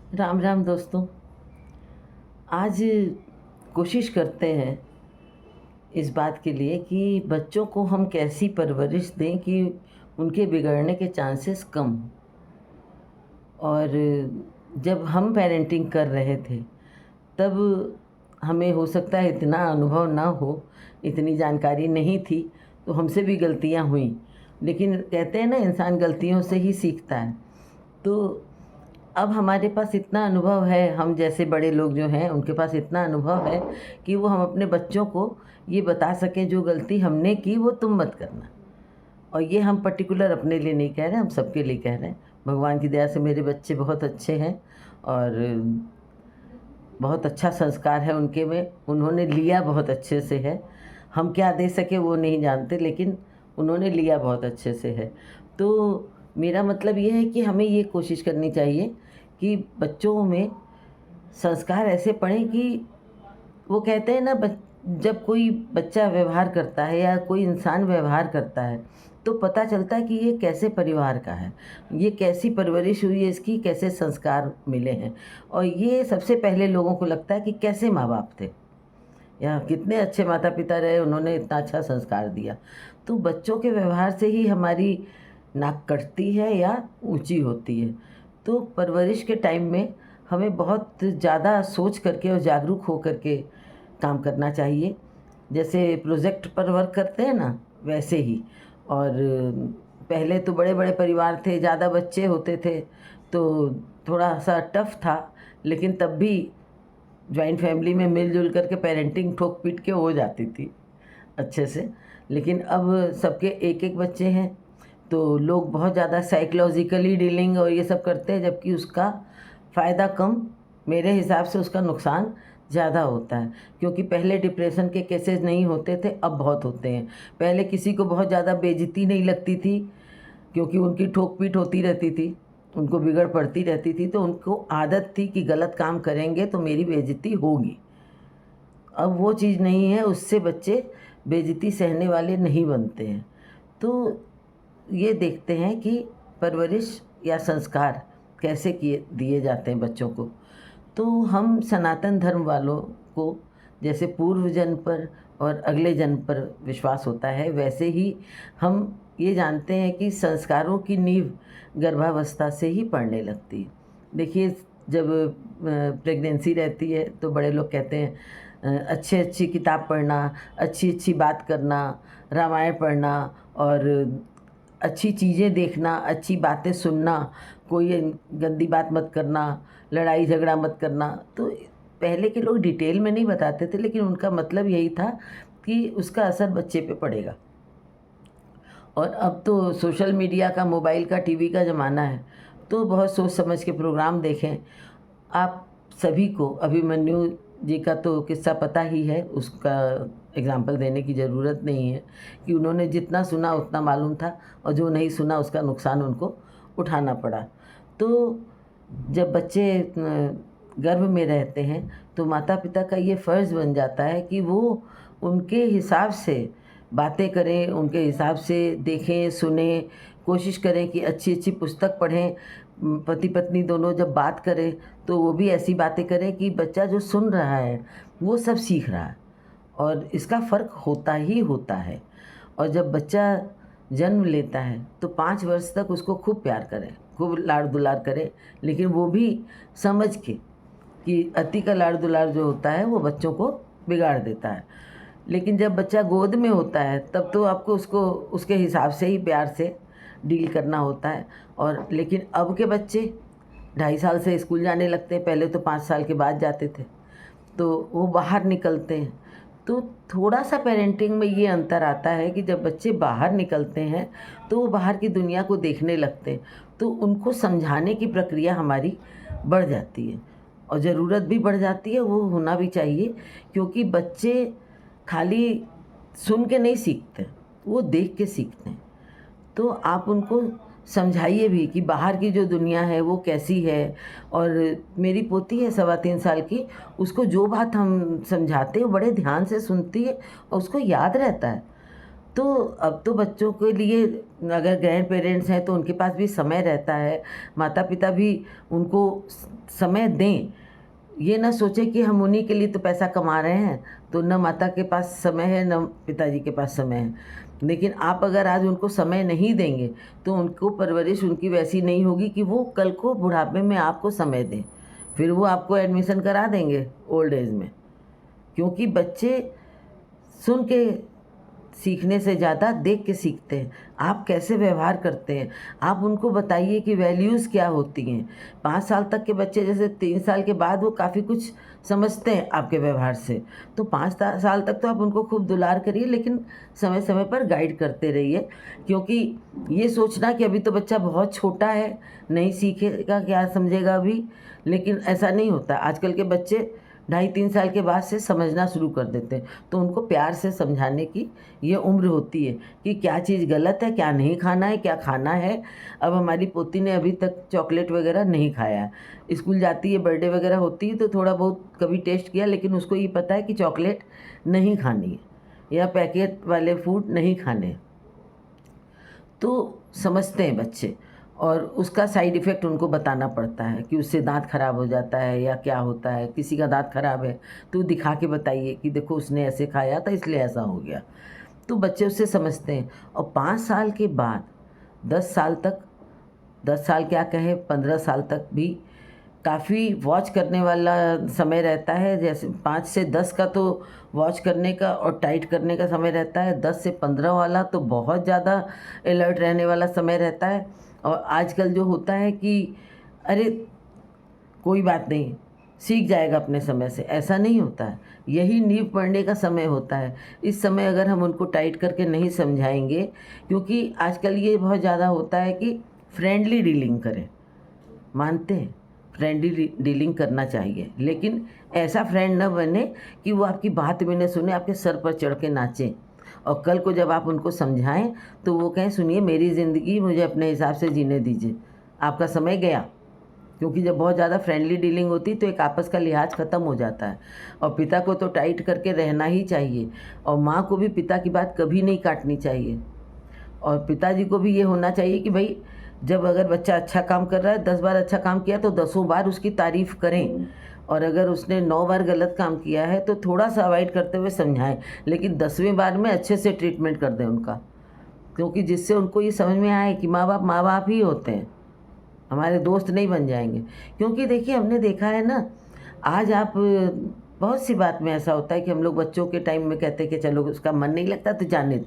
राम राम दोस्तों। आज कोशिश करते हैं इस बात के लिए कि बच्चों को हम कैसी परवरिश दें कि उनके बिगड़ने के चांसेस कम हों। और जब हम पेरेंटिंग कर रहे थे तब हमें हो सकता है इतना अनुभव ना हो, इतनी जानकारी नहीं थी, तो हमसे भी गलतियां हुई। लेकिन कहते हैं ना, इंसान गलतियों से ही सीखता है। तो अब हमारे पास इतना अनुभव है, हम जैसे बड़े लोग जो हैं उनके पास इतना अनुभव है कि वो हम अपने बच्चों को ये बता सकें, जो गलती हमने की वो तुम मत करना। और ये हम पर्टिकुलर अपने लिए नहीं कह रहे, हम सबके लिए कह रहे हैं। भगवान की दया से मेरे बच्चे बहुत अच्छे हैं और बहुत अच्छा संस्कार है उनके में, उन्होंने लिया बहुत अच्छे से है। हम क्या दे सके वो नहीं जानते, लेकिन उन्होंने लिया बहुत अच्छे से है। तो मेरा मतलब ये है कि हमें ये कोशिश करनी चाहिए कि बच्चों में संस्कार ऐसे पड़ें कि वो कहते हैं ना, जब कोई बच्चा व्यवहार करता है या कोई इंसान व्यवहार करता है तो पता चलता है कि ये कैसे परिवार का है, ये कैसी परवरिश हुई है इसकी, कैसे संस्कार मिले हैं। और ये सबसे पहले लोगों को लगता है कि कैसे माँ बाप थे या कितने अच्छे माता पिता रहे, उन्होंने इतना अच्छा संस्कार दिया। तो बच्चों के व्यवहार से ही हमारी नाक कटती है या ऊंची होती है। तो परवरिश के टाइम में हमें बहुत ज़्यादा सोच करके और जागरूक हो करके काम करना चाहिए। जैसे प्रोजेक्ट पर वर्क करते हैं ना, वैसे ही। और पहले तो बड़े बड़े परिवार थे, ज़्यादा बच्चे होते थे, तो थोड़ा सा टफ था। लेकिन तब भी जॉइंट फैमिली में मिलजुल करके पेरेंटिंग ठोक पीट के हो जाती थी अच्छे से। लेकिन अब सबके एक एक बच्चे हैं, तो लोग बहुत ज़्यादा साइकोलॉजिकली डीलिंग और ये सब करते हैं, जबकि उसका फ़ायदा कम, मेरे हिसाब से उसका नुकसान ज़्यादा होता है। क्योंकि पहले डिप्रेशन के केसेस नहीं होते थे, अब बहुत होते हैं। पहले किसी को बहुत ज़्यादा बेइज्जती नहीं लगती थी, क्योंकि उनकी ठोक पीट होती रहती थी, उनको बिगड़ पड़ती रहती थी, तो उनको आदत थी कि गलत काम करेंगे तो मेरी बेइज्जती होगी। अब वो चीज़ नहीं है, उससे बच्चे बेइज्जती सहने वाले नहीं बनते हैं। तो ये देखते हैं कि परवरिश या संस्कार कैसे किए दिए जाते हैं बच्चों को। तो हम सनातन धर्म वालों को जैसे पूर्व जन्म पर और अगले जन्म पर विश्वास होता है, वैसे ही हम ये जानते हैं कि संस्कारों की नींव गर्भावस्था से ही पड़ने लगती है। देखिए, जब प्रेगनेंसी रहती है तो बड़े लोग कहते हैं अच्छी अच्छी किताब पढ़ना, अच्छी अच्छी बात करना, रामायण पढ़ना और अच्छी चीज़ें देखना, अच्छी बातें सुनना, कोई गंदी बात मत करना, लड़ाई झगड़ा मत करना। तो पहले के लोग डिटेल में नहीं बताते थे, लेकिन उनका मतलब यही था कि उसका असर बच्चे पे पड़ेगा। और अब तो सोशल मीडिया का, मोबाइल का, टीवी का ज़माना है, तो बहुत सोच समझ के प्रोग्राम देखें। आप सभी को अभिमन्यु जी का तो किस्सा पता ही है, उसका एग्ज़ाम्पल देने की ज़रूरत नहीं है कि उन्होंने जितना सुना उतना मालूम था, और जो नहीं सुना उसका नुकसान उनको उठाना पड़ा। तो जब बच्चे गर्भ में रहते हैं तो माता पिता का ये फ़र्ज़ बन जाता है कि वो उनके हिसाब से बातें करें, उनके हिसाब से देखें सुनें, कोशिश करें कि अच्छी अच्छी पुस्तक पढ़ें। पति पत्नी दोनों जब बात करें तो वो भी ऐसी बातें करें कि बच्चा जो सुन रहा है वो सब सीख रहा है, और इसका फ़र्क होता ही होता है। और जब बच्चा जन्म लेता है तो 5 वर्ष तक उसको खूब प्यार करें, खूब लाड़ दुलार करें, लेकिन वो भी समझ के कि अति का लाड़ दुलार जो होता है वो बच्चों को बिगाड़ देता है। लेकिन जब बच्चा गोद में होता है तब तो आपको उसको उसके हिसाब से ही प्यार से डील करना होता है। और लेकिन अब के बच्चे 2.5 साल से स्कूल जाने लगते हैं, पहले तो 5 साल के बाद जाते थे, तो वो बाहर निकलते हैं। तो थोड़ा सा पेरेंटिंग में ये अंतर आता है कि जब बच्चे बाहर निकलते हैं तो वो बाहर की दुनिया को देखने लगते हैं, तो उनको समझाने की प्रक्रिया हमारी बढ़ जाती है, और ज़रूरत भी बढ़ जाती है, वो होना भी चाहिए। क्योंकि बच्चे खाली सुन के नहीं सीखते, वो देख के सीखते हैं। तो आप उनको समझाइए भी कि बाहर की जो दुनिया है वो कैसी है। और मेरी पोती है 3.25 साल की, उसको जो बात हम समझाते हैं वो बड़े ध्यान से सुनती है और उसको याद रहता है। तो अब तो बच्चों के लिए अगर ग्रैंड पेरेंट्स हैं तो उनके पास भी समय रहता है, माता पिता भी उनको समय दें। ये ना सोचे कि हम उन्हीं के लिए तो पैसा कमा रहे हैं, तो न माता के पास समय है न पिताजी के पास समय है। लेकिन आप अगर आज उनको समय नहीं देंगे तो उनको परवरिश उनकी वैसी नहीं होगी कि वो कल को बुढ़ापे में आपको समय दें। फिर वो आपको एडमिशन करा देंगे ओल्ड एज में, क्योंकि बच्चे सुन के सीखने से ज़्यादा देख के सीखते हैं। आप कैसे व्यवहार करते हैं, आप उनको बताइए कि वैल्यूज़ क्या होती हैं। 5 साल तक के बच्चे जैसे 3 साल के बाद वो काफ़ी कुछ समझते हैं आपके व्यवहार से, तो 5 साल तक तो आप उनको खूब दुलार करिए, लेकिन समय समय पर गाइड करते रहिए। क्योंकि ये सोचना कि अभी तो बच्चा बहुत छोटा है, नहीं सीखेगा, क्या समझेगा अभी, लेकिन ऐसा नहीं होता। आजकल के बच्चे 2.5-3 साल के बाद से समझना शुरू कर देते हैं, तो उनको प्यार से समझाने की ये उम्र होती है कि क्या चीज़ गलत है, क्या नहीं खाना है, क्या खाना है। अब हमारी पोती ने अभी तक चॉकलेट वगैरह नहीं खाया है। स्कूल जाती है, बर्थडे वगैरह होती है तो थोड़ा बहुत कभी टेस्ट किया, लेकिन उसको ये पता है कि चॉकलेट नहीं खानी है या पैकेट वाले फूड नहीं खाने। तो समझते हैं बच्चे, और उसका साइड इफ़ेक्ट उनको बताना पड़ता है कि उससे दांत खराब हो जाता है या क्या होता है। किसी का दांत खराब है तो दिखा के बताइए कि देखो उसने ऐसे खाया था इसलिए ऐसा हो गया, तो बच्चे उससे समझते हैं। और 5 साल के बाद 10 साल तक, 10 साल क्या कहें, 15 साल तक भी काफ़ी वॉच करने वाला समय रहता है। जैसे 5 से 10 का तो वॉच करने का और टाइट करने का समय रहता है, 10 से 15 वाला तो बहुत ज़्यादा अलर्ट रहने वाला समय रहता है। और आजकल जो होता है कि अरे कोई बात नहीं, सीख जाएगा अपने समय से, ऐसा नहीं होता है। यही नींव पढ़ने का समय होता है। इस समय अगर हम उनको टाइट करके नहीं समझाएंगे, क्योंकि आजकल ये बहुत ज़्यादा होता है कि फ्रेंडली डीलिंग करें, मानते हैं फ्रेंडली डीलिंग करना चाहिए, लेकिन ऐसा फ्रेंड न बने कि वो आपकी बात भी न सुने, आपके सर पर चढ़ के नाचें। और कल को जब आप उनको समझाएं तो वो कहें सुनिए मेरी ज़िंदगी मुझे अपने हिसाब से जीने दीजिए, आपका समय गया। क्योंकि जब बहुत ज़्यादा फ्रेंडली डीलिंग होती है तो एक आपस का लिहाज ख़त्म हो जाता है। और पिता को तो टाइट करके रहना ही चाहिए, और माँ को भी पिता की बात कभी नहीं काटनी चाहिए। और पिताजी को भी ये होना चाहिए कि भाई जब अगर बच्चा अच्छा काम कर रहा है, 10 बार अच्छा काम किया तो 10 बार उसकी तारीफ़ करें, और अगर उसने 9 बार गलत काम किया है तो थोड़ा सा अवॉइड करते हुए समझाएं, लेकिन 10वें बार में अच्छे से ट्रीटमेंट कर दें उनका। क्योंकि जिससे उनको ये समझ में आए कि माँ बाप ही होते हैं, हमारे दोस्त नहीं बन जाएंगे। क्योंकि देखिए हमने देखा है ना, आज आप बहुत सी बात में ऐसा होता है कि हम लोग बच्चों के टाइम में कहते हैं कि चलो उसका मन नहीं लगता तो जाने दो,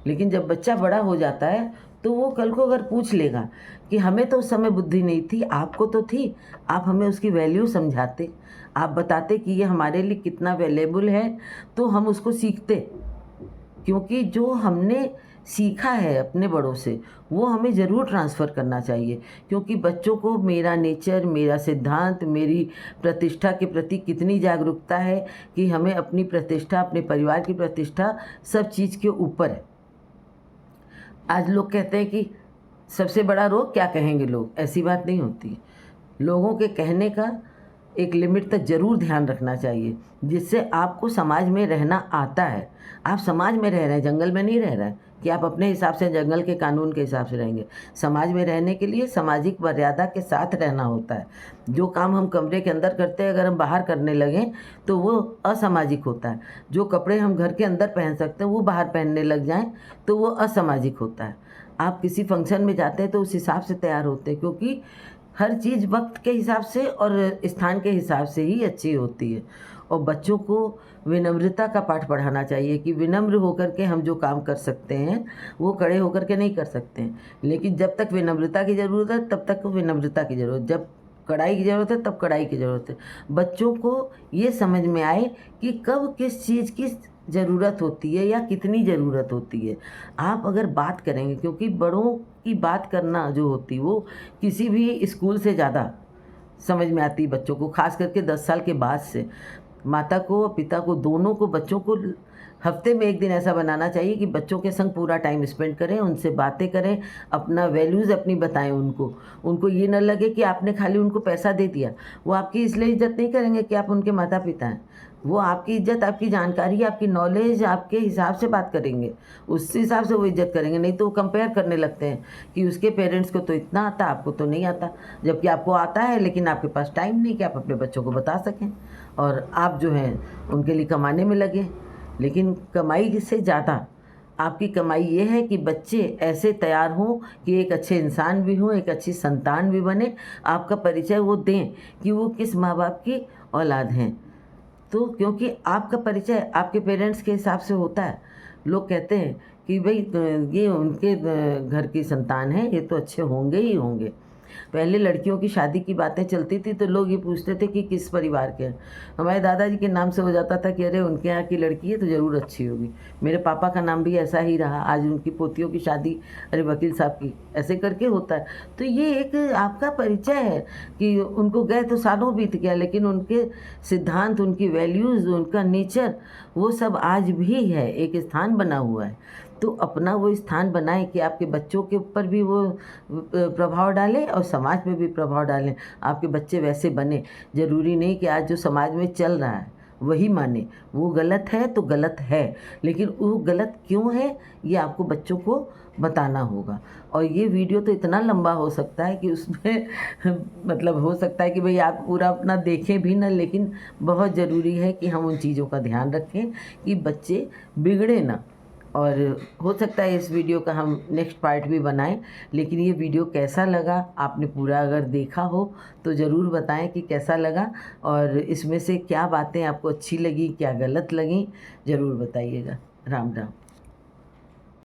लेकिन जब बच्चा बड़ा हो जाता है तो वो कल को अगर पूछ लेगा कि हमें तो उस समय बुद्धि नहीं थी, आपको तो थी, आप हमें उसकी वैल्यू समझाते, आप बताते कि ये हमारे लिए कितना वैल्यूएबल है, तो हम उसको सीखते। क्योंकि जो हमने सीखा है अपने बड़ों से वो हमें ज़रूर ट्रांसफ़र करना चाहिए। क्योंकि बच्चों को मेरा नेचर, मेरा सिद्धांत, मेरी प्रतिष्ठा के प्रति कितनी जागरूकता है कि हमें अपनी प्रतिष्ठा, अपने परिवार की प्रतिष्ठा सब चीज़ के ऊपर है। आज लोग कहते हैं कि सबसे बड़ा रोग क्या कहेंगे लोग, ऐसी बात नहीं होती है। लोगों के कहने का एक लिमिट तक ज़रूर ध्यान रखना चाहिए, जिससे आपको समाज में रहना आता है। आप समाज में रह रहे हैं, जंगल में नहीं रह रहे हैं कि आप अपने हिसाब से जंगल के कानून के हिसाब से रहेंगे। समाज में रहने के लिए सामाजिक मर्यादा के साथ रहना होता है। जो काम हम कमरे के अंदर करते हैं अगर हम बाहर करने लगें तो वो असामाजिक होता है। जो कपड़े हम घर के अंदर पहन सकते हैं वो बाहर पहनने लग जाएं तो वो असामाजिक होता है। आप किसी फंक्शन में जाते हैं तो उस हिसाब से तैयार होते हैं, क्योंकि हर चीज़ वक्त के हिसाब से और स्थान के हिसाब से ही अच्छी होती है। और बच्चों को विनम्रता का पाठ पढ़ाना चाहिए कि विनम्र होकर के हम जो काम कर सकते हैं वो खड़े होकर के नहीं कर सकते हैं। लेकिन जब तक विनम्रता की ज़रूरत है तब तक विनम्रता की ज़रूरत, जब कड़ाई की ज़रूरत है तब कड़ाई की ज़रूरत है। बच्चों को ये समझ में आए कि कब किस चीज़ की ज़रूरत होती है या कितनी ज़रूरत होती है। आप अगर बात करेंगे, क्योंकि बड़ों की बात करना जो होती है वो किसी भी स्कूल से ज़्यादा समझ में आती है बच्चों को, खास करके 10 साल के बाद से। माता को और पिता को, दोनों को, बच्चों को हफ्ते में एक दिन ऐसा बनाना चाहिए कि बच्चों के संग पूरा टाइम स्पेंड करें, उनसे बातें करें, अपना वैल्यूज़ अपनी बताएं उनको ये न लगे कि आपने खाली उनको पैसा दे दिया। वो आपकी इसलिए इज़्ज़त नहीं करेंगे कि आप उनके माता पिता हैं। वो आपकी इज़्ज़त, आपकी जानकारी, आपकी नॉलेज, आपके हिसाब से बात करेंगे, उस हिसाब से वो इज़्ज़त करेंगे। नहीं तो वो कंपेयर करने लगते हैं कि उसके पेरेंट्स को तो इतना आता, आपको तो नहीं आता। जबकि आपको आता है, लेकिन आपके पास टाइम नहीं कि आप अपने बच्चों को बता सकें, और आप जो हैं उनके लिए कमाने में लगे। लेकिन कमाई से ज़्यादा आपकी कमाई ये है कि बच्चे ऐसे तैयार हों कि एक अच्छे इंसान भी हों, एक अच्छी संतान भी बने, आपका परिचय वो दें कि वो किस माँ बाप की औलाद हैं। तो क्योंकि आपका परिचय आपके पेरेंट्स के हिसाब से होता है। लोग कहते हैं कि भाई ये उनके घर की संतान है, ये तो अच्छे होंगे ही होंगे। पहले लड़कियों की शादी की बातें चलती थी तो लोग ये पूछते थे कि किस परिवार के हैं। हमारे दादाजी के नाम से हो जाता था कि अरे उनके यहाँ की लड़की है तो ज़रूर अच्छी होगी। मेरे पापा का नाम भी ऐसा ही रहा, आज उनकी पोतियों की शादी अरे वकील साहब की, ऐसे करके होता है। तो ये एक आपका परिचय है कि उनको गए तो सालों बीत गया, लेकिन उनके सिद्धांत, उनकी वैल्यूज़, उनका नेचर, वो सब आज भी है, एक स्थान बना हुआ है। तो अपना वो स्थान बनाएं कि आपके बच्चों के ऊपर भी वो प्रभाव डालें और समाज में भी प्रभाव डालें। आपके बच्चे वैसे बने। ज़रूरी नहीं कि आज जो समाज में चल रहा है वही माने। वो गलत है तो गलत है, लेकिन वो गलत क्यों है ये आपको बच्चों को बताना होगा। और ये वीडियो तो इतना लंबा हो सकता है कि उसमें मतलब हो सकता है कि भाई आप पूरा अपना देखें भी ना, लेकिन बहुत ज़रूरी है कि हम उन चीज़ों का ध्यान रखें कि बच्चे बिगड़े ना। और हो सकता है इस वीडियो का हम नेक्स्ट पार्ट भी बनाएं। लेकिन ये वीडियो कैसा लगा, आपने पूरा अगर देखा हो तो ज़रूर बताएं कि कैसा लगा, और इसमें से क्या बातें आपको अच्छी लगी, क्या गलत लगी, ज़रूर बताइएगा। राम राम।